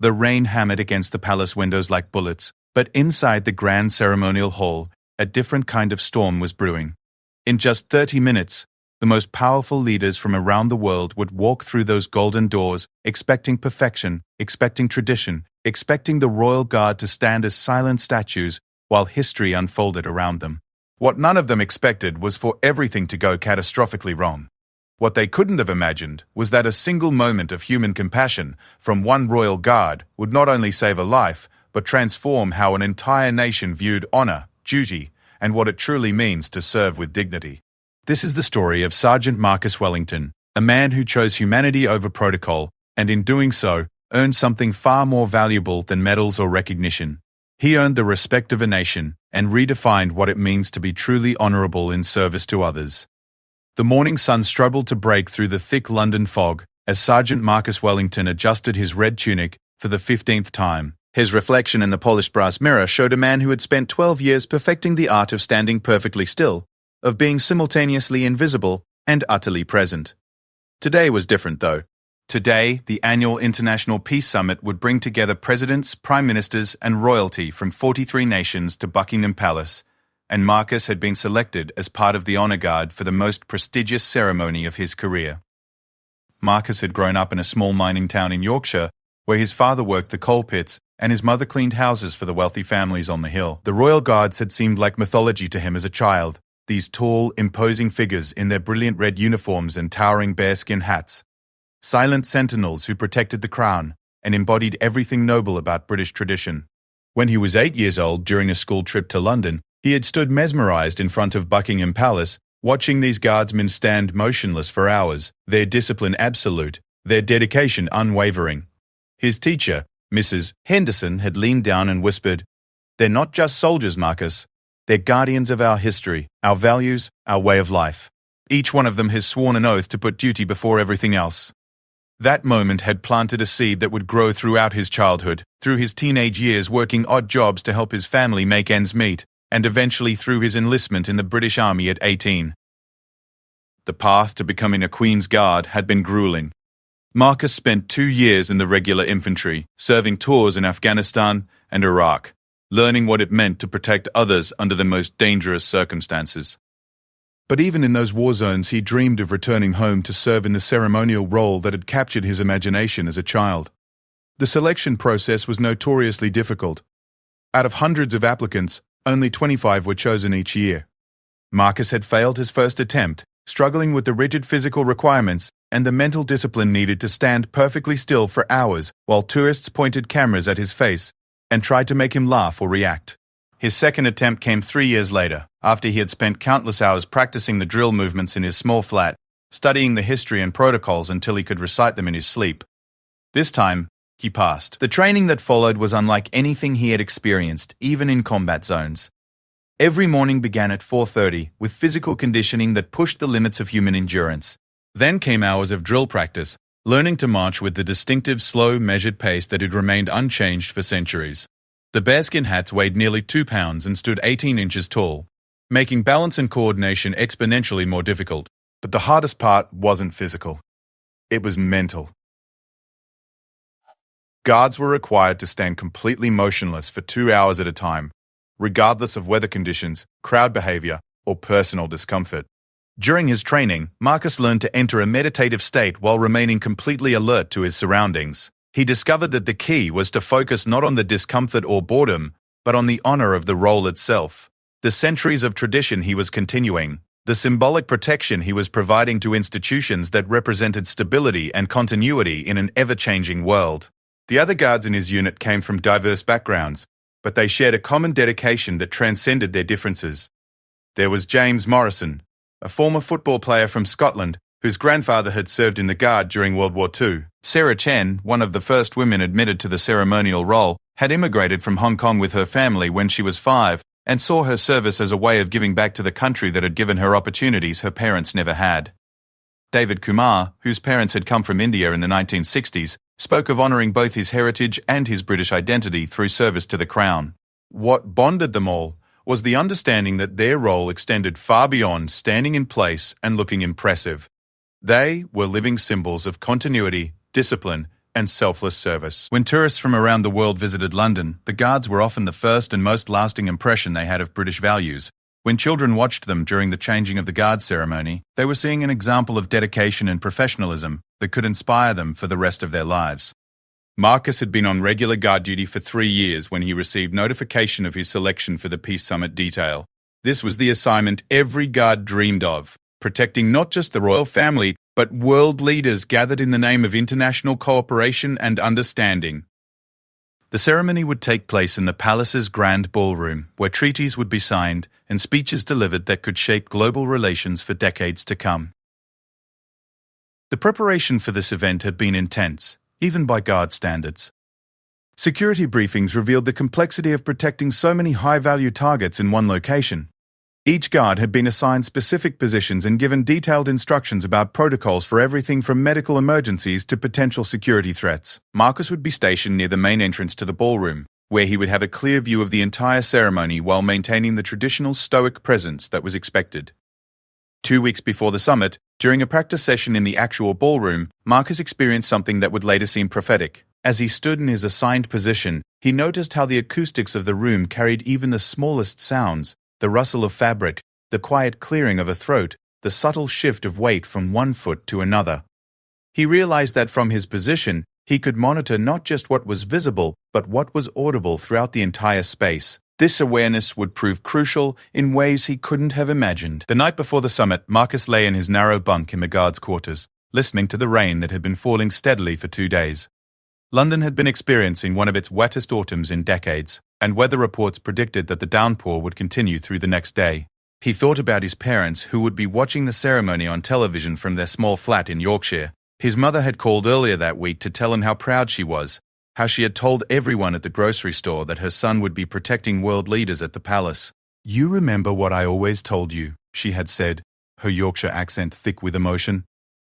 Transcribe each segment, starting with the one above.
The rain hammered against the palace windows like bullets, but inside the grand ceremonial hall, a different kind of storm was brewing. In just 30 minutes, the most powerful leaders from around the world would walk through those golden doors, expecting perfection, expecting tradition, expecting the royal guard to stand as silent statues while history unfolded around them. What none of them expected was for everything to go catastrophically wrong. What they couldn't have imagined was that a single moment of human compassion from one royal guard would not only save a life, but transform how an entire nation viewed honor, duty, and what it truly means to serve with dignity. This is the story of Sergeant Marcus Wellington, a man who chose humanity over protocol, and in doing so, earned something far more valuable than medals or recognition. He earned the respect of a nation and redefined what it means to be truly honorable in service to others. The morning sun struggled to break through the thick London fog as Sergeant Marcus Wellington adjusted his red tunic for the 15th time. His reflection in the polished brass mirror showed a man who had spent 12 years perfecting the art of standing perfectly still, of being simultaneously invisible and utterly present. Today was different, though. Today, the annual International Peace Summit would bring together presidents, prime ministers, and royalty from 43 nations to Buckingham Palace, and Marcus had been selected as part of the honor guard for the most prestigious ceremony of his career. Marcus had grown up in a small mining town in Yorkshire, where his father worked the coal pits and his mother cleaned houses for the wealthy families on the hill. The royal guards had seemed like mythology to him as a child, these tall, imposing figures in their brilliant red uniforms and towering bearskin hats. Silent sentinels who protected the crown and embodied everything noble about British tradition. When he was 8 years old during a school trip to London, he had stood mesmerized in front of Buckingham Palace, watching these guardsmen stand motionless for hours, their discipline absolute, their dedication unwavering. His teacher, Mrs. Henderson, had leaned down and whispered, "They're not just soldiers, Marcus. They're guardians of our history, our values, our way of life. Each one of them has sworn an oath to put duty before everything else." That moment had planted a seed that would grow throughout his childhood, through his teenage years working odd jobs to help his family make ends meet, and eventually through his enlistment in the British Army at 18. The path to becoming a Queen's Guard had been grueling. Marcus spent 2 years in the regular infantry, serving tours in Afghanistan and Iraq, learning what it meant to protect others under the most dangerous circumstances. But even in those war zones, he dreamed of returning home to serve in the ceremonial role that had captured his imagination as a child. The selection process was notoriously difficult. Out of hundreds of applicants, only 25 were chosen each year. Marcus had failed his first attempt, struggling with the rigid physical requirements and the mental discipline needed to stand perfectly still for hours while tourists pointed cameras at his face and tried to make him laugh or react. His second attempt came 3 years later, after he had spent countless hours practicing the drill movements in his small flat, studying the history and protocols until he could recite them in his sleep. This time, he passed. The training that followed was unlike anything he had experienced, even in combat zones. Every morning began at 4:30, with physical conditioning that pushed the limits of human endurance. Then came hours of drill practice, learning to march with the distinctive slow, measured pace that had remained unchanged for centuries. The bearskin hats weighed nearly 2 pounds and stood 18 inches tall, making balance and coordination exponentially more difficult. But the hardest part wasn't physical. It was mental. Guards were required to stand completely motionless for 2 hours at a time, regardless of weather conditions, crowd behavior, or personal discomfort. During his training, Marcus learned to enter a meditative state while remaining completely alert to his surroundings. He discovered that the key was to focus not on the discomfort or boredom, but on the honor of the role itself. The centuries of tradition he was continuing, the symbolic protection he was providing to institutions that represented stability and continuity in an ever-changing world. The other guards in his unit came from diverse backgrounds, but they shared a common dedication that transcended their differences. There was James Morrison, a former football player from Scotland, whose grandfather had served in the Guard during World War II. Sarah Chen, one of the first women admitted to the ceremonial role, had immigrated from Hong Kong with her family when she was 5 and saw her service as a way of giving back to the country that had given her opportunities her parents never had. David Kumar, whose parents had come from India in the 1960s, spoke of honouring both his heritage and his British identity through service to the Crown. What bonded them all was the understanding that their role extended far beyond standing in place and looking impressive. They were living symbols of continuity, discipline, and selfless service. When tourists from around the world visited London, the guards were often the first and most lasting impression they had of British values. When children watched them during the changing of the guard ceremony, they were seeing an example of dedication and professionalism that could inspire them for the rest of their lives. Marcus had been on regular guard duty for 3 years when he received notification of his selection for the Peace Summit detail. This was the assignment every guard dreamed of, protecting not just the royal family, but world leaders gathered in the name of international cooperation and understanding. The ceremony would take place in the palace's grand ballroom, where treaties would be signed and speeches delivered that could shape global relations for decades to come. The preparation for this event had been intense, even by guard standards. Security briefings revealed the complexity of protecting so many high-value targets in one location. Each guard had been assigned specific positions and given detailed instructions about protocols for everything from medical emergencies to potential security threats. Marcus would be stationed near the main entrance to the ballroom, where he would have a clear view of the entire ceremony while maintaining the traditional stoic presence that was expected. 2 weeks before the summit, during a practice session in the actual ballroom, Marcus experienced something that would later seem prophetic. As he stood in his assigned position, he noticed how the acoustics of the room carried even the smallest sounds: the rustle of fabric, the quiet clearing of a throat, the subtle shift of weight from one foot to another. He realized that from his position, he could monitor not just what was visible, but what was audible throughout the entire space. This awareness would prove crucial in ways he couldn't have imagined. The night before the summit, Marcus lay in his narrow bunk in the guards' quarters, listening to the rain that had been falling steadily for 2 days. London had been experiencing one of its wettest autumns in decades, and weather reports predicted that the downpour would continue through the next day. He thought about his parents, who would be watching the ceremony on television from their small flat in Yorkshire. His mother had called earlier that week to tell him how proud she was, how she had told everyone at the grocery store that her son would be protecting world leaders at the palace. "You remember what I always told you," she had said, her Yorkshire accent thick with emotion.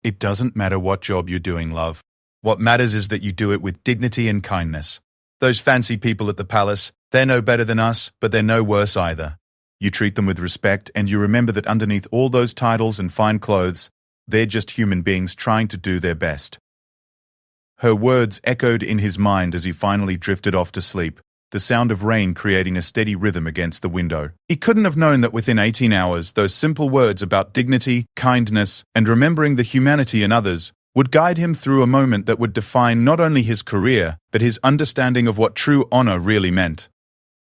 "It doesn't matter what job you're doing, love. What matters is that you do it with dignity and kindness. Those fancy people at the palace, they're no better than us, but they're no worse either. You treat them with respect, and you remember that underneath all those titles and fine clothes, they're just human beings trying to do their best." Her words echoed in his mind as he finally drifted off to sleep, the sound of rain creating a steady rhythm against the window. He couldn't have known that within 18 hours, those simple words about dignity, kindness, and remembering the humanity in others would guide him through a moment that would define not only his career, but his understanding of what true honor really meant.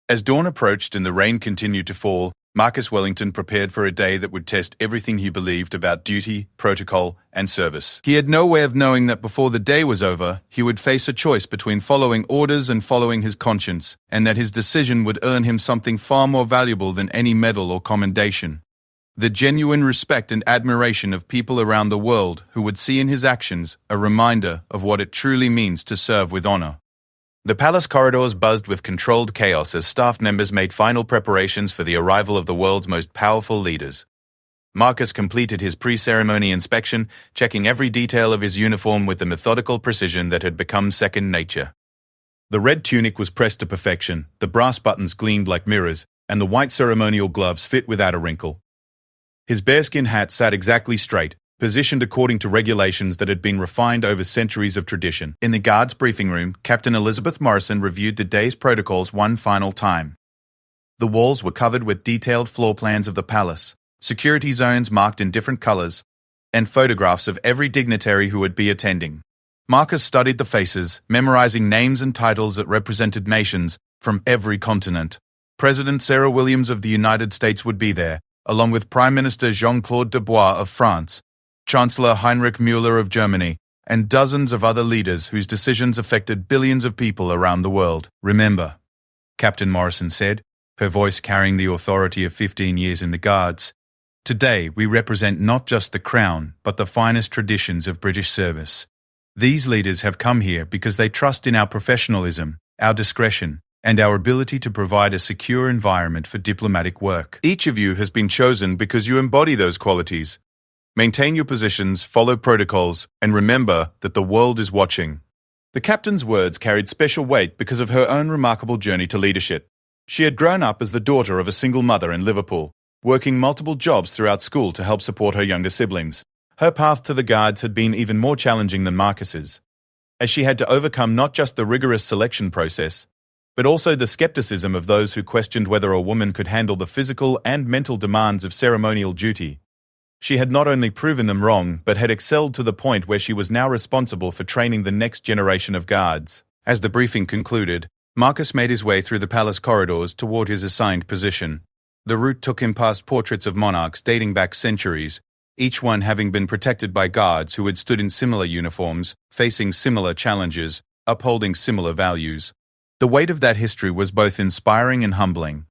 As dawn approached and the rain continued to fall, Marcus Wellington prepared for a day that would test everything he believed about duty, protocol, and service. He had no way of knowing that before the day was over, he would face a choice between following orders and following his conscience, and that his decision would earn him something far more valuable than any medal or commendation: the genuine respect and admiration of people around the world who would see in his actions a reminder of what it truly means to serve with honor. The palace corridors buzzed with controlled chaos as staff members made final preparations for the arrival of the world's most powerful leaders. Marcus completed his pre-ceremony inspection, checking every detail of his uniform with the methodical precision that had become second nature. The red tunic was pressed to perfection, the brass buttons gleamed like mirrors, and the white ceremonial gloves fit without a wrinkle. His bearskin hat sat exactly straight, positioned according to regulations that had been refined over centuries of tradition. In the guards' briefing room, Captain Elizabeth Morrison reviewed the day's protocols one final time. The walls were covered with detailed floor plans of the palace, security zones marked in different colors, and photographs of every dignitary who would be attending. Marcus studied the faces, memorizing names and titles that represented nations from every continent. President Sarah Williams of the United States would be there, along with Prime Minister Jean-Claude Dubois of France, Chancellor Heinrich Müller of Germany, and dozens of other leaders whose decisions affected billions of people around the world. "Remember," Captain Morrison said, her voice carrying the authority of 15 years in the Guards, "today we represent not just the crown, but the finest traditions of British service. These leaders have come here because they trust in our professionalism, our discretion, and our ability to provide a secure environment for diplomatic work. Each of you has been chosen because you embody those qualities. Maintain your positions, follow protocols, and remember that the world is watching." The captain's words carried special weight because of her own remarkable journey to leadership. She had grown up as the daughter of a single mother in Liverpool, working multiple jobs throughout school to help support her younger siblings. Her path to the Guards had been even more challenging than Marcus's. as she had to overcome not just the rigorous selection process, but also the skepticism of those who questioned whether a woman could handle the physical and mental demands of ceremonial duty. She had not only proven them wrong, but had excelled to the point where she was now responsible for training the next generation of guards. As the briefing concluded, Marcus made his way through the palace corridors toward his assigned position. The route took him past portraits of monarchs dating back centuries, each one having been protected by guards who had stood in similar uniforms, facing similar challenges, upholding similar values. The weight of that history was both inspiring and humbling.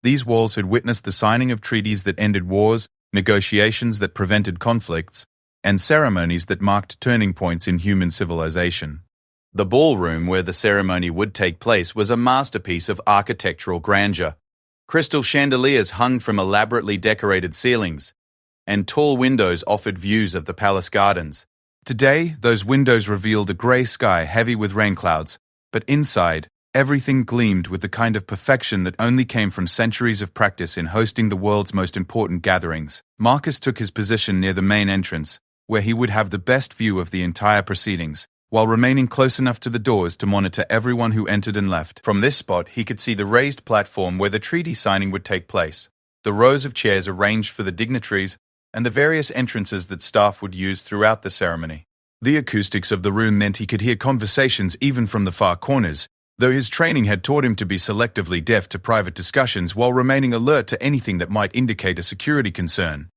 These walls had witnessed the signing of treaties that ended wars, negotiations that prevented conflicts, and ceremonies that marked turning points in human civilization. The ballroom where the ceremony would take place was a masterpiece of architectural grandeur. Crystal chandeliers hung from elaborately decorated ceilings, and tall windows offered views of the palace gardens. Today, those windows revealed a grey sky heavy with rain clouds, but inside, everything gleamed with the kind of perfection that only came from centuries of practice in hosting the world's most important gatherings. Marcus took his position near the main entrance, where he would have the best view of the entire proceedings, while remaining close enough to the doors to monitor everyone who entered and left. From this spot, he could see the raised platform where the treaty signing would take place, the rows of chairs arranged for the dignitaries, and the various entrances that staff would use throughout the ceremony. The acoustics of the room meant he could hear conversations even from the far corners, though his training had taught him to be selectively deaf to private discussions while remaining alert to anything that might indicate a security concern.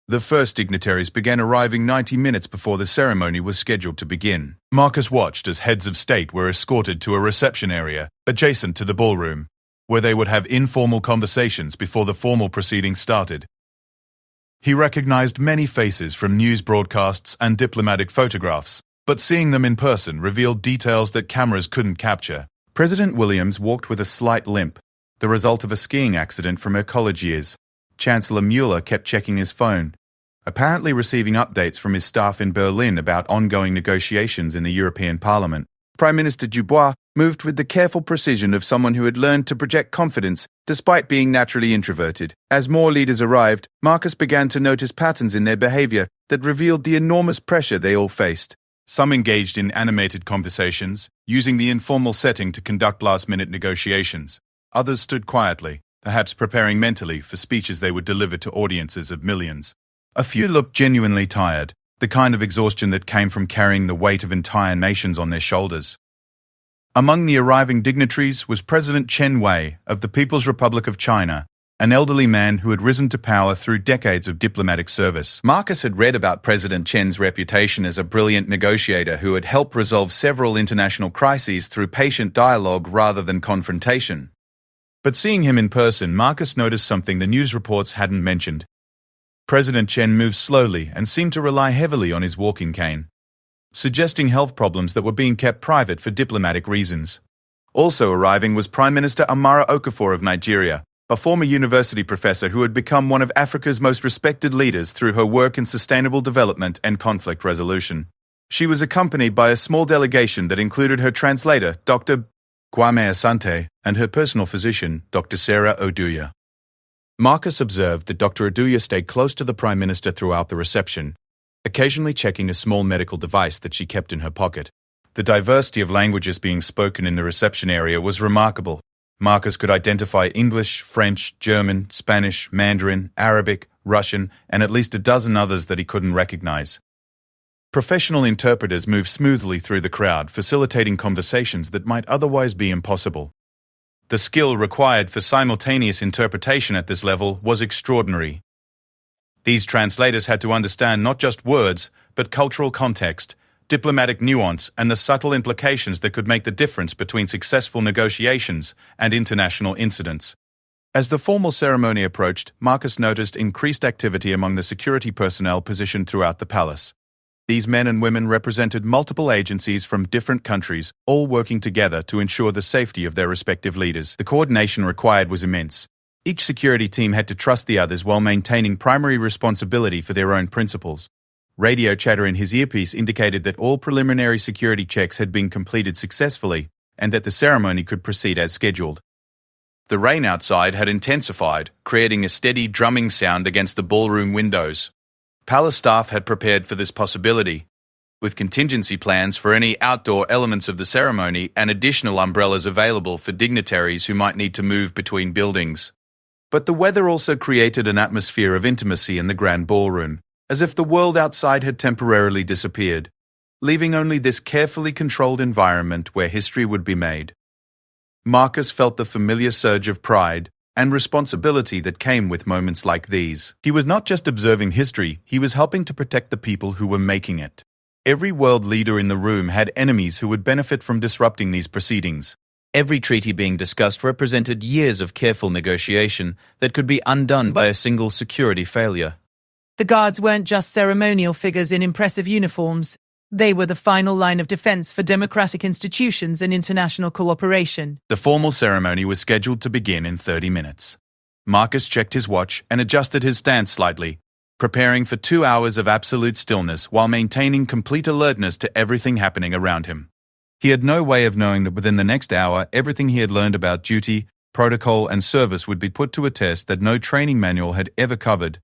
The first dignitaries began arriving 90 minutes before the ceremony was scheduled to begin. Marcus watched as heads of state were escorted to a reception area adjacent to the ballroom, where they would have informal conversations before the formal proceedings started. He recognized many faces from news broadcasts and diplomatic photographs, but seeing them in person revealed details that cameras couldn't capture. President Williams walked with a slight limp, the result of a skiing accident from her college years. Chancellor Mueller kept checking his phone, apparently receiving updates from his staff in Berlin about ongoing negotiations in the European Parliament. Prime Minister Dubois moved with the careful precision of someone who had learned to project confidence despite being naturally introverted. As more leaders arrived, Marcus began to notice patterns in their behavior that revealed the enormous pressure they all faced. Some engaged in animated conversations, using the informal setting to conduct last-minute negotiations. Others stood quietly, perhaps preparing mentally for speeches they would deliver to audiences of millions. A few looked genuinely tired, the kind of exhaustion that came from carrying the weight of entire nations on their shoulders. Among the arriving dignitaries was President Chen Wei of the People's Republic of China, an elderly man who had risen to power through decades of diplomatic service. Marcus had read about President Chen's reputation as a brilliant negotiator who had helped resolve several international crises through patient dialogue rather than confrontation. But seeing him in person, Marcus noticed something the news reports hadn't mentioned. President Chen moved slowly and seemed to rely heavily on his walking cane, suggesting health problems that were being kept private for diplomatic reasons. Also arriving was Prime Minister Amara Okafor of Nigeria, a former university professor who had become one of Africa's most respected leaders through her work in sustainable development and conflict resolution. She was accompanied by a small delegation that included her translator, Dr. Kwame Asante, and her personal physician, Dr. Sarah Oduya. Marcus observed that Dr. Oduya stayed close to the Prime Minister throughout the reception, occasionally checking a small medical device that she kept in her pocket. The diversity of languages being spoken in the reception area was remarkable. Marcus could identify English, French, German, Spanish, Mandarin, Arabic, Russian, and at least a dozen others that he couldn't recognize. Professional interpreters moved smoothly through the crowd, facilitating conversations that might otherwise be impossible. The skill required for simultaneous interpretation at this level was extraordinary. These translators had to understand not just words, but cultural context, diplomatic nuance, and the subtle implications that could make the difference between successful negotiations and international incidents. As the formal ceremony approached, Marcus noticed increased activity among the security personnel positioned throughout the palace. These men and women represented multiple agencies from different countries, all working together to ensure the safety of their respective leaders. The coordination required was immense. Each security team had to trust the others while maintaining primary responsibility for their own principles. Radio chatter in his earpiece indicated that all preliminary security checks had been completed successfully and that the ceremony could proceed as scheduled. The rain outside had intensified, creating a steady drumming sound against the ballroom windows. Palace staff had prepared for this possibility. with contingency plans for any outdoor elements of the ceremony and additional umbrellas available for dignitaries who might need to move between buildings. But the weather also created an atmosphere of intimacy in the grand ballroom, as if the world outside had temporarily disappeared, leaving only this carefully controlled environment where history would be made. Marcus felt the familiar surge of pride and responsibility that came with moments like these. He was not just observing history, he was helping to protect the people who were making it. Every world leader in the room had enemies who would benefit from disrupting these proceedings. Every treaty being discussed represented years of careful negotiation that could be undone by a single security failure. The guards weren't just ceremonial figures in impressive uniforms. They were the final line of defense for democratic institutions and international cooperation. The formal ceremony was scheduled to begin in 30 minutes. Marcus checked his watch and adjusted his stance slightly, preparing for 2 hours of absolute stillness while maintaining complete alertness to everything happening around him. He had no way of knowing that within the next hour, everything he had learned about duty, protocol, and service would be put to a test that no training manual had ever covered,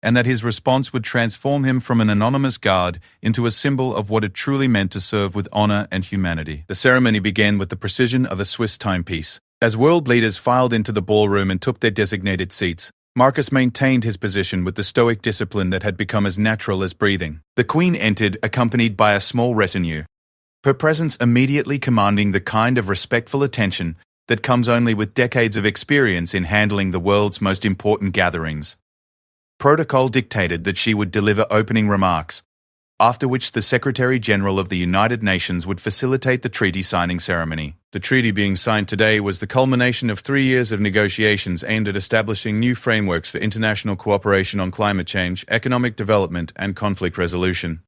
and that his response would transform him from an anonymous guard into a symbol of what it truly meant to serve with honor and humanity. The ceremony began with the precision of a Swiss timepiece. As world leaders filed into the ballroom and took their designated seats, Marcus maintained his position with the stoic discipline that had become as natural as breathing. The Queen entered, accompanied by a small retinue, her presence immediately commanding the kind of respectful attention that comes only with decades of experience in handling the world's most important gatherings. Protocol dictated that she would deliver opening remarks, after which the Secretary-General of the United Nations would facilitate the treaty signing ceremony. The treaty being signed today was the culmination of 3 years of negotiations aimed at establishing new frameworks for international cooperation on climate change, economic development, and conflict resolution.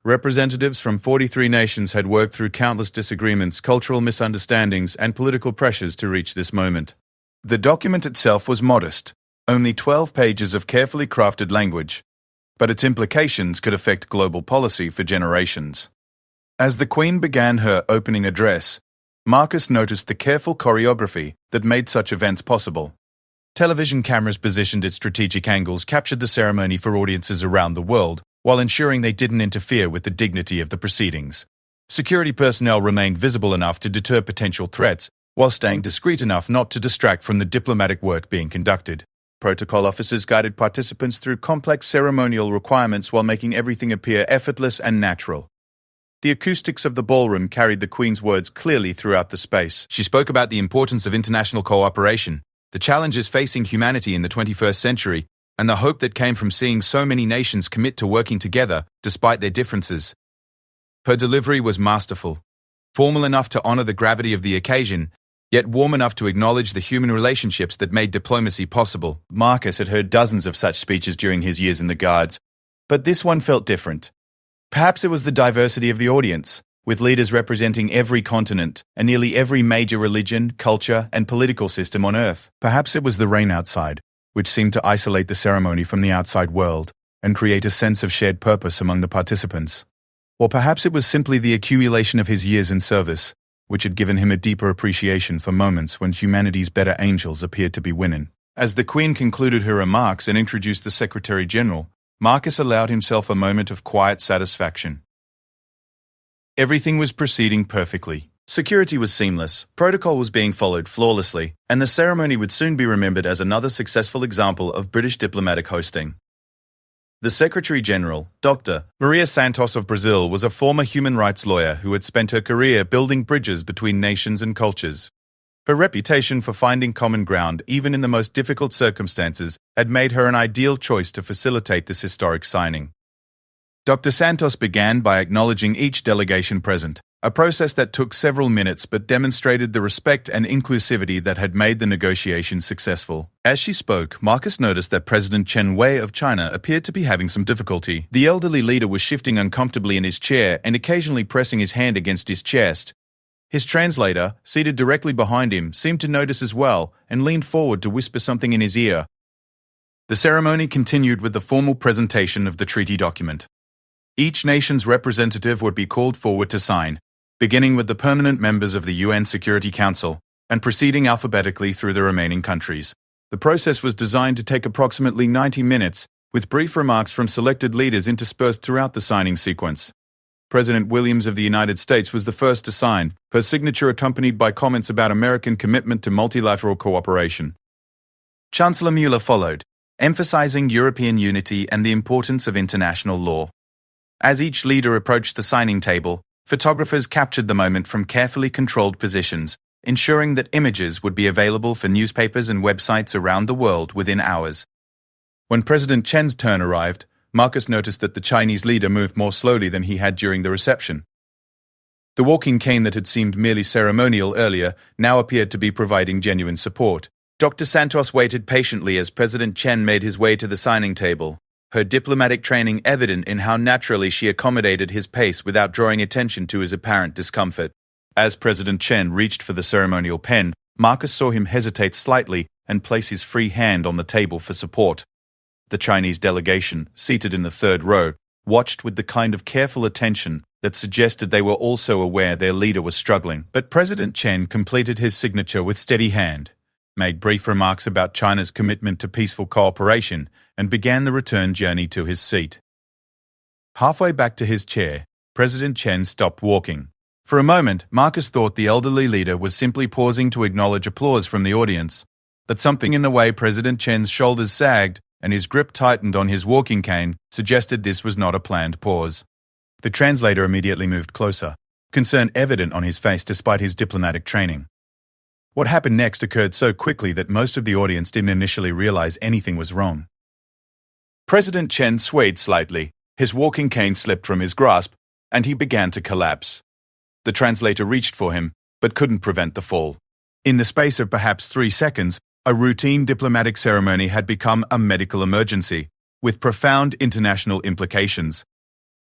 Representatives from 43 nations had worked through countless disagreements, cultural misunderstandings, and political pressures to reach this moment. The document itself was modest, only 12 pages of carefully crafted language, but its implications could affect global policy for generations. As the Queen began her opening address, Marcus noticed the careful choreography that made such events possible. Television cameras positioned at strategic angles captured the ceremony for audiences around the world, while ensuring they didn't interfere with the dignity of the proceedings. Security personnel remained visible enough to deter potential threats, while staying discreet enough not to distract from the diplomatic work being conducted. Protocol officers guided participants through complex ceremonial requirements while making everything appear effortless and natural. The acoustics of the ballroom carried the Queen's words clearly throughout the space. She spoke about the importance of international cooperation, the challenges facing humanity in the 21st century, and the hope that came from seeing so many nations commit to working together despite their differences. Her delivery was masterful, formal enough to honor the gravity of the occasion, yet warm enough to acknowledge the human relationships that made diplomacy possible. Marcus had heard dozens of such speeches during his years in the Guards, but this one felt different. Perhaps it was the diversity of the audience, with leaders representing every continent and nearly every major religion, culture, and political system on Earth. Perhaps it was the rain outside, which seemed to isolate the ceremony from the outside world and create a sense of shared purpose among the participants. Or perhaps it was simply the accumulation of his years in service, which had given him a deeper appreciation for moments when humanity's better angels appeared to be winning. As the Queen concluded her remarks and introduced the Secretary-General, Marcus allowed himself a moment of quiet satisfaction. Everything was proceeding perfectly. Security was seamless, protocol was being followed flawlessly, and the ceremony would soon be remembered as another successful example of British diplomatic hosting. The Secretary-General, Dr. Maria Santos of Brazil, was a former human rights lawyer who had spent her career building bridges between nations and cultures. Her reputation for finding common ground, even in the most difficult circumstances, had made her an ideal choice to facilitate this historic signing. Dr. Santos began by acknowledging each delegation present, a process that took several minutes but demonstrated the respect and inclusivity that had made the negotiations successful. As she spoke, Marcus noticed that President Chen Wei of China appeared to be having some difficulty. The elderly leader was shifting uncomfortably in his chair and occasionally pressing his hand against his chest. His translator, seated directly behind him, seemed to notice as well and leaned forward to whisper something in his ear. The ceremony continued with the formal presentation of the treaty document. Each nation's representative would be called forward to sign, beginning with the permanent members of the UN Security Council and proceeding alphabetically through the remaining countries. The process was designed to take approximately 90 minutes, with brief remarks from selected leaders interspersed throughout the signing sequence. President Williams of the United States was the first to sign, her signature accompanied by comments about American commitment to multilateral cooperation. Chancellor Mueller followed, emphasizing European unity and the importance of international law. As each leader approached the signing table, photographers captured the moment from carefully controlled positions, ensuring that images would be available for newspapers and websites around the world within hours. When President Chen's turn arrived, Marcus noticed that the Chinese leader moved more slowly than he had during the reception. The walking cane that had seemed merely ceremonial earlier now appeared to be providing genuine support. Dr. Santos waited patiently as President Chen made his way to the signing table, her diplomatic training evident in how naturally she accommodated his pace without drawing attention to his apparent discomfort. As President Chen reached for the ceremonial pen, Marcus saw him hesitate slightly and place his free hand on the table for support. The Chinese delegation, seated in the third row, watched with the kind of careful attention that suggested they were also aware their leader was struggling. But President Chen completed his signature with steady hand, made brief remarks about China's commitment to peaceful cooperation, and began the return journey to his seat. Halfway back to his chair, President Chen stopped walking. For a moment, Marcus thought the elderly leader was simply pausing to acknowledge applause from the audience, but something in the way President Chen's shoulders sagged and his grip tightened on his walking cane suggested this was not a planned pause. The translator immediately moved closer, concern evident on his face despite his diplomatic training. What happened next occurred so quickly that most of the audience didn't initially realize anything was wrong. President Chen swayed slightly, his walking cane slipped from his grasp, and he began to collapse. The translator reached for him, but couldn't prevent the fall. In the space of perhaps 3 seconds, a routine diplomatic ceremony had become a medical emergency, with profound international implications.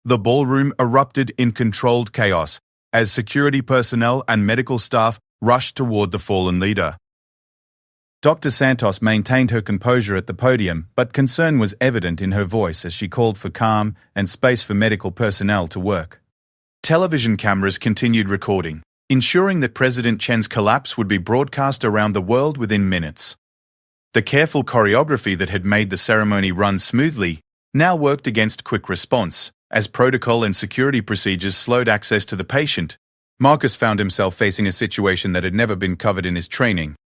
The ballroom erupted in controlled chaos as security personnel and medical staff rushed toward the fallen leader. Dr. Santos maintained her composure at the podium, but concern was evident in her voice as she called for calm and space for medical personnel to work. Television cameras continued recording, ensuring that President Chen's collapse would be broadcast around the world within minutes. The careful choreography that had made the ceremony run smoothly now worked against quick response. As protocol and security procedures slowed access to the patient, Marcus found himself facing a situation that had never been covered in his training.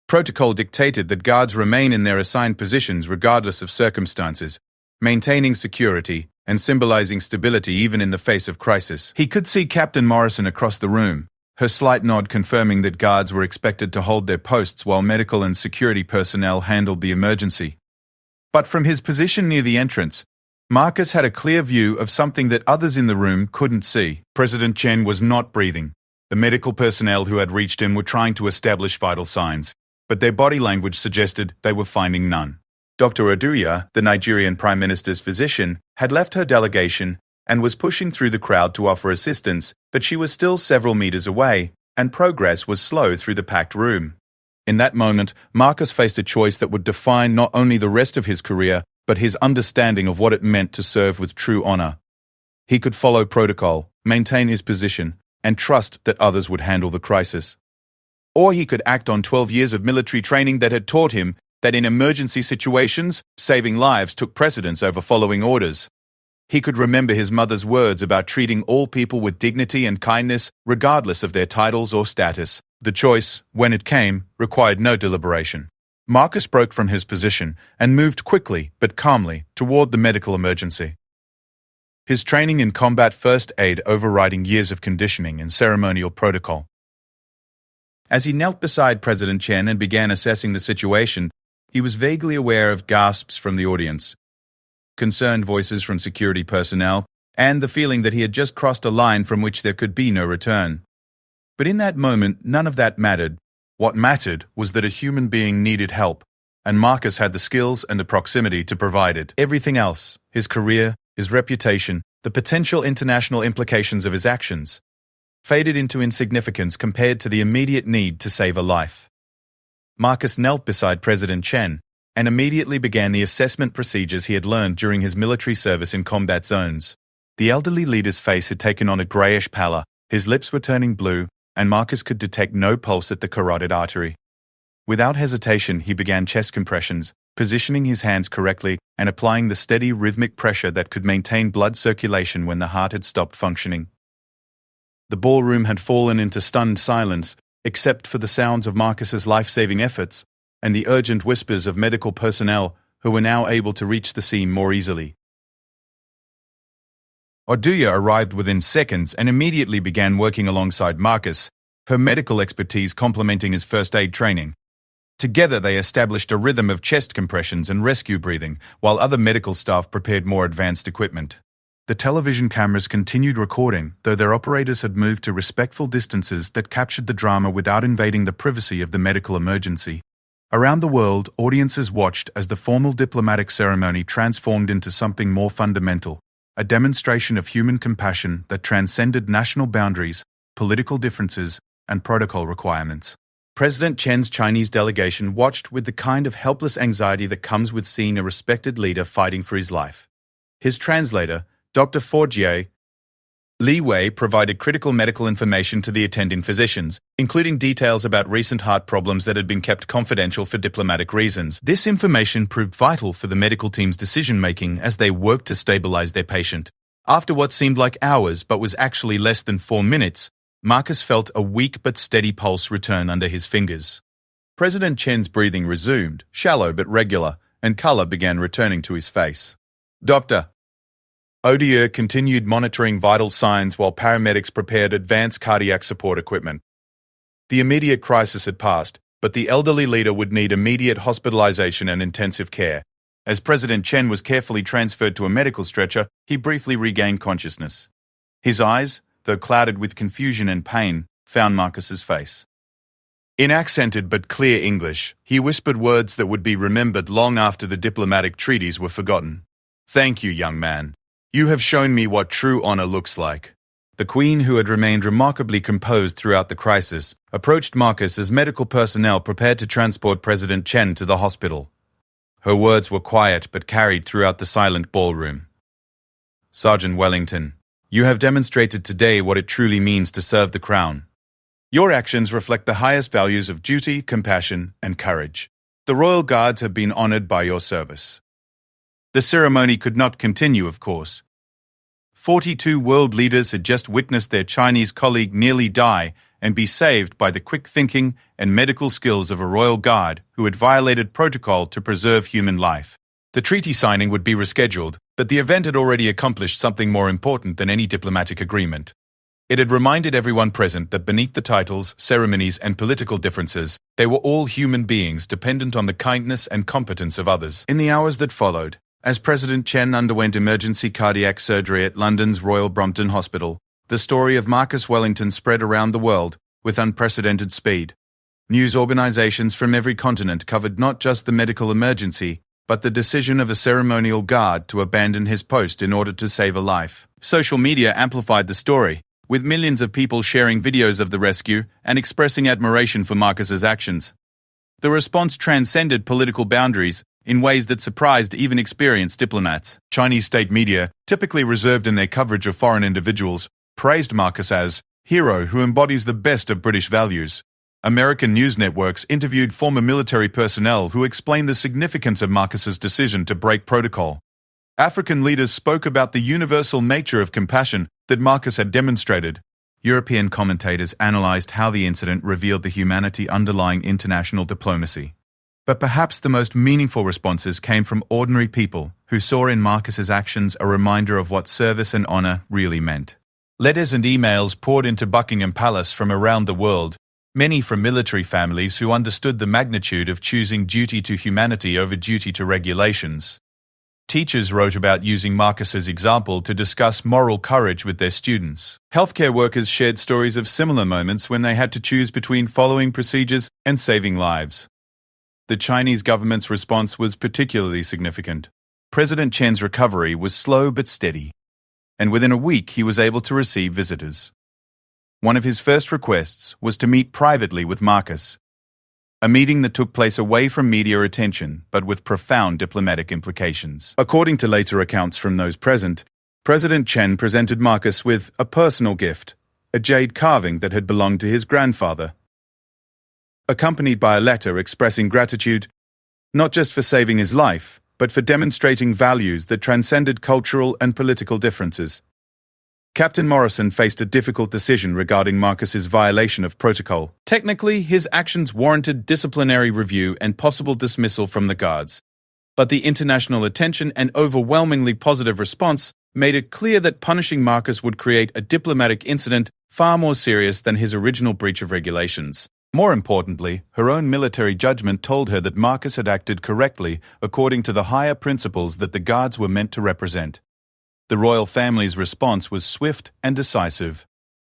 Protocol dictated that guards remain in their assigned positions regardless of circumstances, maintaining security and symbolizing stability even in the face of crisis. He could see Captain Morrison across the room, her slight nod confirming that guards were expected to hold their posts while medical and security personnel handled the emergency. But from his position near the entrance, Marcus had a clear view of something that others in the room couldn't see. President Chen was not breathing. The medical personnel who had reached him were trying to establish vital signs, but their body language suggested they were finding none. Dr. Oduya, the Nigerian Prime Minister's physician, had left her delegation and was pushing through the crowd to offer assistance, but she was still several meters away, and progress was slow through the packed room. In that moment, Marcus faced a choice that would define not only the rest of his career, but his understanding of what it meant to serve with true honor. He could follow protocol, maintain his position, and trust that others would handle the crisis. Or he could act on 12 years of military training that had taught him that in emergency situations, saving lives took precedence over following orders. He could remember his mother's words about treating all people with dignity and kindness, regardless of their titles or status. The choice, when it came, required no deliberation. Marcus broke from his position and moved quickly but calmly toward the medical emergency. His training in combat first aid overriding years of conditioning and ceremonial protocol. As he knelt beside President Chen and began assessing the situation, he was vaguely aware of gasps from the audience, concerned voices from security personnel, and the feeling that he had just crossed a line from which there could be no return. But in that moment, none of that mattered. What mattered was that a human being needed help, and Marcus had the skills and the proximity to provide it. Everything else, his career, his reputation, the potential international implications of his actions, faded into insignificance compared to the immediate need to save a life. Marcus knelt beside President Chen and immediately began the assessment procedures he had learned during his military service in combat zones. The elderly leader's face had taken on a grayish pallor, his lips were turning blue, and Marcus could detect no pulse at the carotid artery. Without hesitation, he began chest compressions, positioning his hands correctly and applying the steady rhythmic pressure that could maintain blood circulation when the heart had stopped functioning. The ballroom had fallen into stunned silence, except for the sounds of Marcus's life-saving efforts and the urgent whispers of medical personnel who were now able to reach the scene more easily. Oduya arrived within seconds and immediately began working alongside Marcus, her medical expertise complementing his first aid training. Together they established a rhythm of chest compressions and rescue breathing, while other medical staff prepared more advanced equipment. The television cameras continued recording, though their operators had moved to respectful distances that captured the drama without invading the privacy of the medical emergency. Around the world, audiences watched as the formal diplomatic ceremony transformed into something more fundamental, a demonstration of human compassion that transcended national boundaries, political differences, and protocol requirements. President Chen's Chinese delegation watched with the kind of helpless anxiety that comes with seeing a respected leader fighting for his life. His translator, Dr. Forgier Li Wei, provided critical medical information to the attending physicians, including details about recent heart problems that had been kept confidential for diplomatic reasons. This information proved vital for the medical team's decision-making as they worked to stabilize their patient. After what seemed like hours but was actually less than 4 minutes, Marcus felt a weak but steady pulse return under his fingers. President Chen's breathing resumed, shallow but regular, and color began returning to his face. Dr. Oduya continued monitoring vital signs while paramedics prepared advanced cardiac support equipment. The immediate crisis had passed, but the elderly leader would need immediate hospitalization and intensive care. As President Chen was carefully transferred to a medical stretcher, he briefly regained consciousness. His eyes, though clouded with confusion and pain, found Marcus's face. In accented but clear English, he whispered words that would be remembered long after the diplomatic treaties were forgotten. "Thank you, young man. You have shown me what true honor looks like." The Queen, who had remained remarkably composed throughout the crisis, approached Marcus as medical personnel prepared to transport President Chen to the hospital. Her words were quiet but carried throughout the silent ballroom. "Sergeant Wellington, you have demonstrated today what it truly means to serve the Crown. Your actions reflect the highest values of duty, compassion, and courage. The Royal Guards have been honored by your service." The ceremony could not continue, of course. 42 world leaders had just witnessed their Chinese colleague nearly die and be saved by the quick thinking and medical skills of a royal guard who had violated protocol to preserve human life. The treaty signing would be rescheduled, but the event had already accomplished something more important than any diplomatic agreement. It had reminded everyone present that beneath the titles, ceremonies, and political differences, they were all human beings dependent on the kindness and competence of others. In the hours that followed, as President Chen underwent emergency cardiac surgery at London's Royal Brompton Hospital, the story of Marcus Wellington spread around the world with unprecedented speed. News organizations from every continent covered not just the medical emergency, but the decision of a ceremonial guard to abandon his post in order to save a life. Social media amplified the story, with millions of people sharing videos of the rescue and expressing admiration for Marcus's actions. The response transcended political boundaries in ways that surprised even experienced diplomats. Chinese state media, typically reserved in their coverage of foreign individuals, praised Marcus as hero who embodies the best of British values. American news networks interviewed former military personnel who explained the significance of Marcus's decision to break protocol. African leaders spoke about the universal nature of compassion that Marcus had demonstrated. European commentators analyzed how the incident revealed the humanity underlying international diplomacy. But perhaps the most meaningful responses came from ordinary people who saw in Marcus's actions a reminder of what service and honor really meant. Letters and emails poured into Buckingham Palace from around the world, many from military families who understood the magnitude of choosing duty to humanity over duty to regulations. Teachers wrote about using Marcus's example to discuss moral courage with their students. Healthcare workers shared stories of similar moments when they had to choose between following procedures and saving lives. The Chinese government's response was particularly significant. President Chen's recovery was slow but steady, and within a week he was able to receive visitors. One of his first requests was to meet privately with Marcus, a meeting that took place away from media attention but with profound diplomatic implications. According to later accounts from those present, President Chen presented Marcus with a personal gift, a jade carving that had belonged to his grandfather. Accompanied by a letter expressing gratitude, not just for saving his life, but for demonstrating values that transcended cultural and political differences. Captain Morrison faced a difficult decision regarding Marcus's violation of protocol. Technically, his actions warranted disciplinary review and possible dismissal from the guards. But the international attention and overwhelmingly positive response made it clear that punishing Marcus would create a diplomatic incident far more serious than his original breach of regulations. More importantly, her own military judgment told her that Marcus had acted correctly according to the higher principles that the guards were meant to represent. The royal family's response was swift and decisive.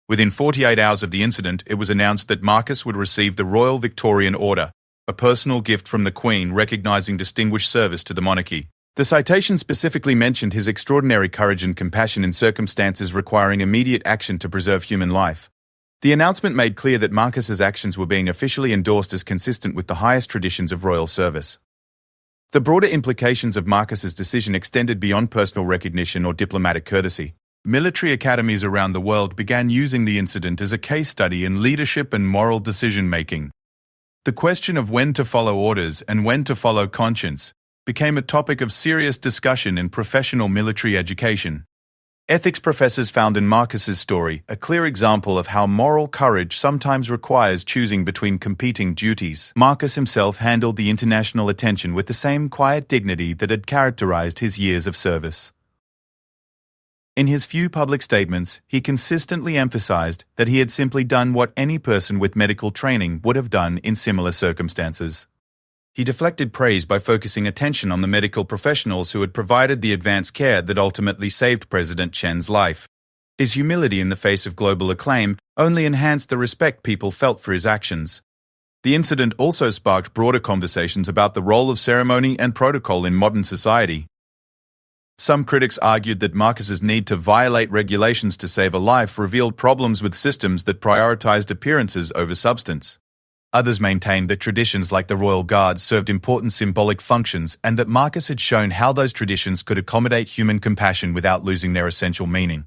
Within 48 hours of the incident, it was announced that Marcus would receive the Royal Victorian Order, a personal gift from the Queen recognizing distinguished service to the monarchy. The citation specifically mentioned his extraordinary courage and compassion in circumstances requiring immediate action to preserve human life. The announcement made clear that Marcus's actions were being officially endorsed as consistent with the highest traditions of royal service. The broader implications of Marcus's decision extended beyond personal recognition or diplomatic courtesy. Military academies around the world began using the incident as a case study in leadership and moral decision-making. The question of when to follow orders and when to follow conscience became a topic of serious discussion in professional military education. Ethics professors found in Marcus's story a clear example of how moral courage sometimes requires choosing between competing duties. Marcus himself handled the international attention with the same quiet dignity that had characterized his years of service. In his few public statements, he consistently emphasized that he had simply done what any person with medical training would have done in similar circumstances. He deflected praise by focusing attention on the medical professionals who had provided the advanced care that ultimately saved President Chen's life. His humility in the face of global acclaim only enhanced the respect people felt for his actions. The incident also sparked broader conversations about the role of ceremony and protocol in modern society. Some critics argued that Marcus's need to violate regulations to save a life revealed problems with systems that prioritized appearances over substance. Others maintained that traditions like the Royal Guard served important symbolic functions and that Marcus had shown how those traditions could accommodate human compassion without losing their essential meaning.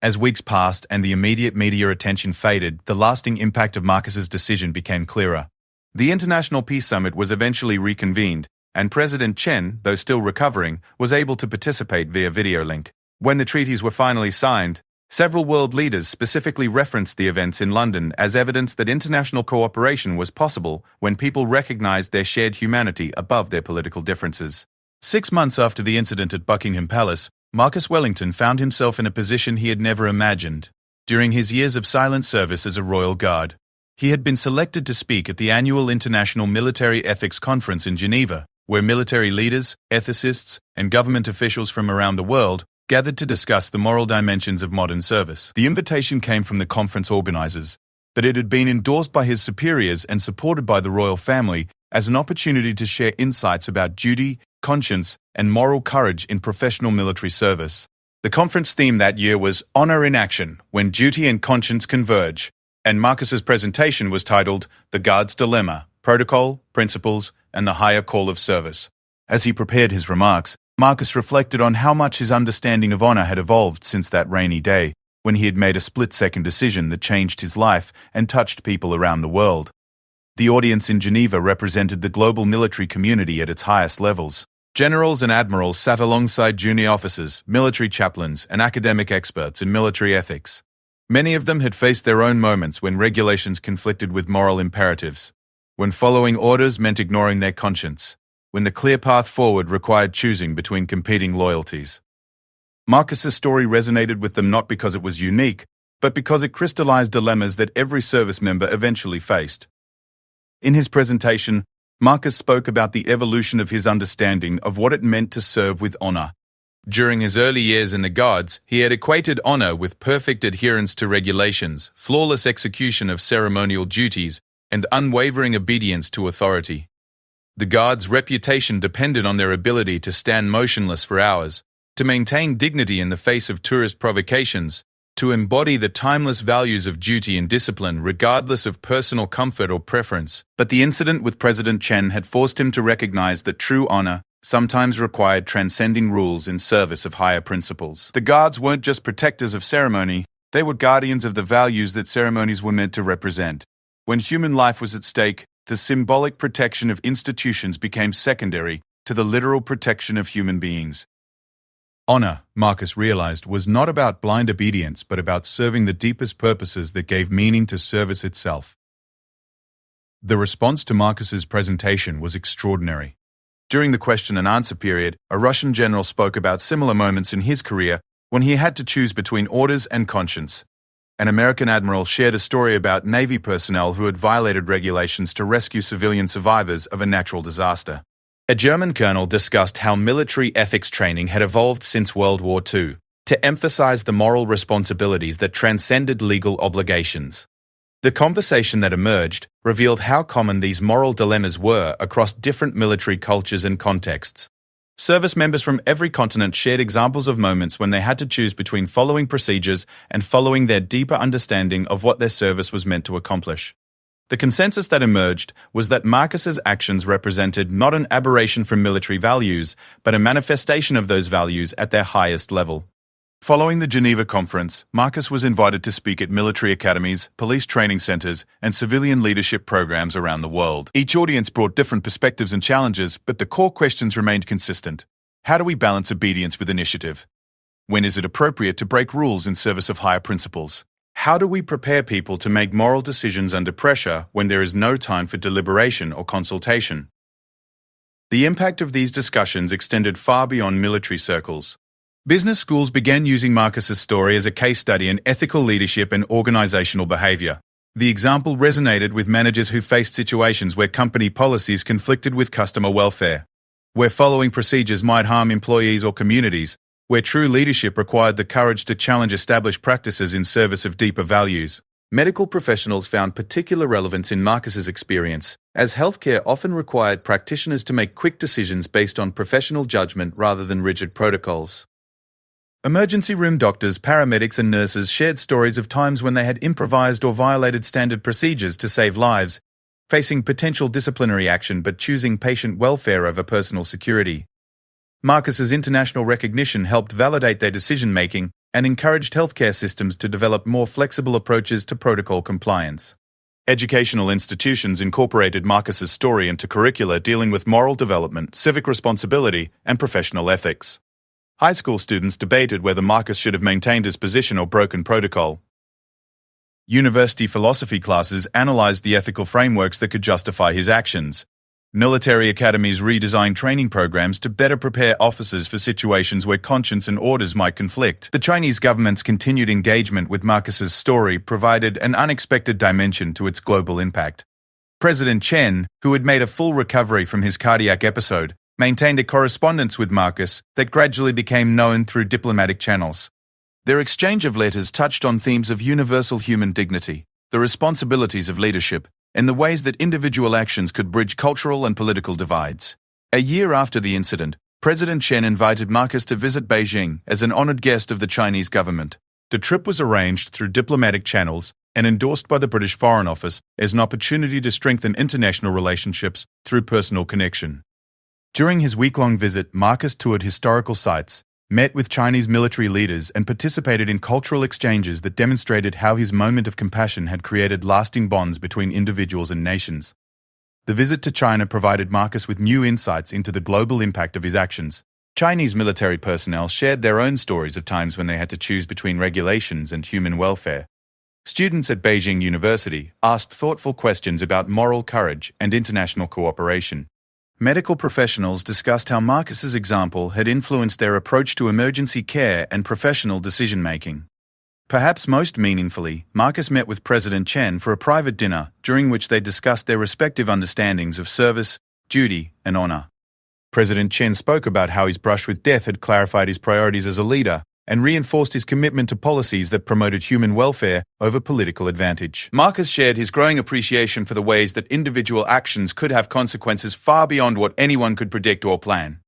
As weeks passed and the immediate media attention faded, the lasting impact of Marcus's decision became clearer. The International Peace Summit was eventually reconvened, and President Chen, though still recovering, was able to participate via video link. When the treaties were finally signed, several world leaders specifically referenced the events in London as evidence that international cooperation was possible when people recognized their shared humanity above their political differences. 6 months after the incident at Buckingham Palace, Marcus Wellington found himself in a position he had never imagined. During his years of silent service as a Royal Guard, he had been selected to speak at the annual International Military Ethics Conference in Geneva, where military leaders, ethicists, and government officials from around the world gathered to discuss the moral dimensions of modern service. The invitation came from the conference organizers, but it had been endorsed by his superiors and supported by the royal family as an opportunity to share insights about duty, conscience, and moral courage in professional military service. The conference theme that year was Honor in Action, When Duty and Conscience Converge, and Marcus's presentation was titled The Guard's Dilemma, Protocol, Principles, and the Higher Call of Service. As he prepared his remarks, Marcus reflected on how much his understanding of honor had evolved since that rainy day, when he had made a split-second decision that changed his life and touched people around the world. The audience in Geneva represented the global military community at its highest levels. Generals and admirals sat alongside junior officers, military chaplains, and academic experts in military ethics. Many of them had faced their own moments when regulations conflicted with moral imperatives, when following orders meant ignoring their conscience, when the clear path forward required choosing between competing loyalties. Marcus's story resonated with them not because it was unique, but because it crystallized dilemmas that every service member eventually faced. In his presentation, Marcus spoke about the evolution of his understanding of what it meant to serve with honor. During his early years in the Guards, he had equated honor with perfect adherence to regulations, flawless execution of ceremonial duties, and unwavering obedience to authority. The Guards' reputation depended on their ability to stand motionless for hours, to maintain dignity in the face of tourist provocations, to embody the timeless values of duty and discipline regardless of personal comfort or preference. But the incident with President Chen had forced him to recognize that true honor sometimes required transcending rules in service of higher principles. The Guards weren't just protectors of ceremony, they were guardians of the values that ceremonies were meant to represent. When human life was at stake, The symbolic protection of institutions became secondary to the literal protection of human beings. Honor, Marcus realized, was not about blind obedience, but about serving the deepest purposes that gave meaning to service itself. The response to Marcus's presentation was extraordinary. During the question and answer period, a Russian general spoke about similar moments in his career when he had to choose between orders and conscience. An American admiral shared a story about Navy personnel who had violated regulations to rescue civilian survivors of a natural disaster. A German colonel discussed how military ethics training had evolved since World War II to emphasize the moral responsibilities that transcended legal obligations. The conversation that emerged revealed how common these moral dilemmas were across different military cultures and contexts. Service members from every continent shared examples of moments when they had to choose between following procedures and following their deeper understanding of what their service was meant to accomplish. The consensus that emerged was that Marcus's actions represented not an aberration from military values, but a manifestation of those values at their highest level. Following the Geneva Conference, Marcus was invited to speak at military academies, police training centers, and civilian leadership programs around the world. Each audience brought different perspectives and challenges, but the core questions remained consistent. How do we balance obedience with initiative? When is it appropriate to break rules in service of higher principles? How do we prepare people to make moral decisions under pressure when there is no time for deliberation or consultation? The impact of these discussions extended far beyond military circles. Business schools began using Marcus's story as a case study in ethical leadership and organizational behavior. The example resonated with managers who faced situations where company policies conflicted with customer welfare, where following procedures might harm employees or communities, where true leadership required the courage to challenge established practices in service of deeper values. Medical professionals found particular relevance in Marcus's experience, as healthcare often required practitioners to make quick decisions based on professional judgment rather than rigid protocols. Emergency room doctors, paramedics, and nurses shared stories of times when they had improvised or violated standard procedures to save lives, facing potential disciplinary action but choosing patient welfare over personal security. Marcus's international recognition helped validate their decision-making and encouraged healthcare systems to develop more flexible approaches to protocol compliance. Educational institutions incorporated Marcus's story into curricula dealing with moral development, civic responsibility, and professional ethics. High school students debated whether Marcus should have maintained his position or broken protocol. University philosophy classes analyzed the ethical frameworks that could justify his actions. Military academies redesigned training programs to better prepare officers for situations where conscience and orders might conflict. The Chinese government's continued engagement with Marcus's story provided an unexpected dimension to its global impact. President Chen, who had made a full recovery from his cardiac episode, maintained a correspondence with Marcus that gradually became known through diplomatic channels. Their exchange of letters touched on themes of universal human dignity, the responsibilities of leadership, and the ways that individual actions could bridge cultural and political divides. A year after the incident, President Chen invited Marcus to visit Beijing as an honored guest of the Chinese government. The trip was arranged through diplomatic channels and endorsed by the British Foreign Office as an opportunity to strengthen international relationships through personal connection. During his week-long visit, Marcus toured historical sites, met with Chinese military leaders, and participated in cultural exchanges that demonstrated how his moment of compassion had created lasting bonds between individuals and nations. The visit to China provided Marcus with new insights into the global impact of his actions. Chinese military personnel shared their own stories of times when they had to choose between regulations and human welfare. Students at Beijing University asked thoughtful questions about moral courage and international cooperation. Medical professionals discussed how Marcus's example had influenced their approach to emergency care and professional decision-making. Perhaps most meaningfully, Marcus met with President Chen for a private dinner during which they discussed their respective understandings of service, duty, and honor. President Chen spoke about how his brush with death had clarified his priorities as a leader and reinforced his commitment to policies that promoted human welfare over political advantage. Marcus shared his growing appreciation for the ways that individual actions could have consequences far beyond what anyone could predict or plan.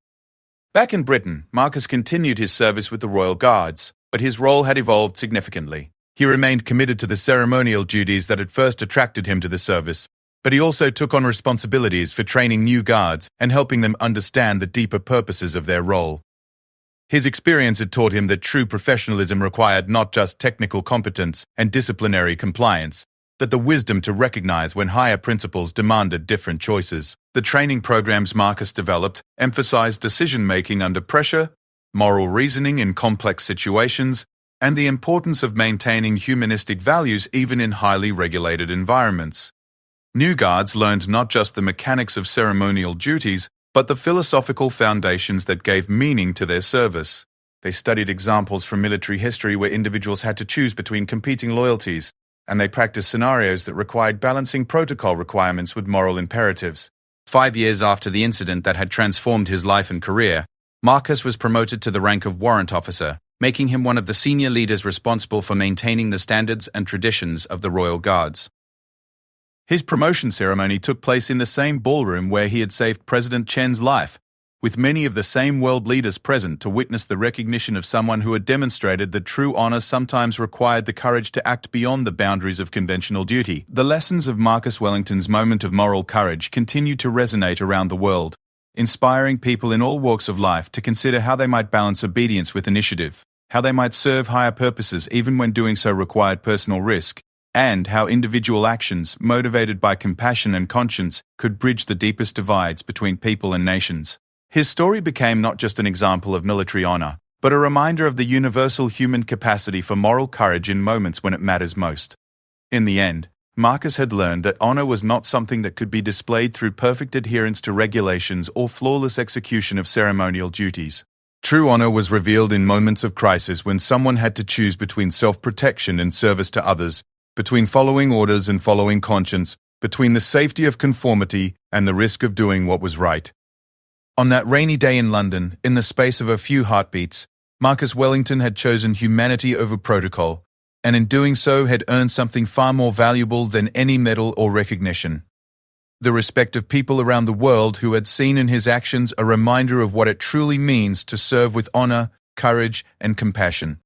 Back in Britain, Marcus continued his service with the Royal Guards, but his role had evolved significantly. He remained committed to the ceremonial duties that had first attracted him to the service, but he also took on responsibilities for training new guards and helping them understand the deeper purposes of their role. His experience had taught him that true professionalism required not just technical competence and disciplinary compliance, that the wisdom to recognize when higher principles demanded different choices. The training programs Marcus developed emphasized decision-making under pressure, moral reasoning in complex situations, and the importance of maintaining humanistic values even in highly regulated environments. New guards learned not just the mechanics of ceremonial duties, but the philosophical foundations that gave meaning to their service. They studied examples from military history where individuals had to choose between competing loyalties, and they practiced scenarios that required balancing protocol requirements with moral imperatives. 5 years after the incident that had transformed his life and career, Marcus was promoted to the rank of warrant officer, making him one of the senior leaders responsible for maintaining the standards and traditions of the Royal Guards. His promotion ceremony took place in the same ballroom where he had saved President Chen's life, with many of the same world leaders present to witness the recognition of someone who had demonstrated that true honor sometimes required the courage to act beyond the boundaries of conventional duty. The lessons of Marcus Wellington's moment of moral courage continue to resonate around the world, inspiring people in all walks of life to consider how they might balance obedience with initiative, how they might serve higher purposes even when doing so required personal risk, and how individual actions, motivated by compassion and conscience, could bridge the deepest divides between people and nations. His story became not just an example of military honor, but a reminder of the universal human capacity for moral courage in moments when it matters most. In the end, Marcus had learned that honor was not something that could be displayed through perfect adherence to regulations or flawless execution of ceremonial duties. True honor was revealed in moments of crisis when someone had to choose between self-protection and service to others, between following orders and following conscience, between the safety of conformity and the risk of doing what was right. On that rainy day in London, in the space of a few heartbeats, Marcus Wellington had chosen humanity over protocol, and in doing so had earned something far more valuable than any medal or recognition: the respect of people around the world who had seen in his actions a reminder of what it truly means to serve with honor, courage, and compassion.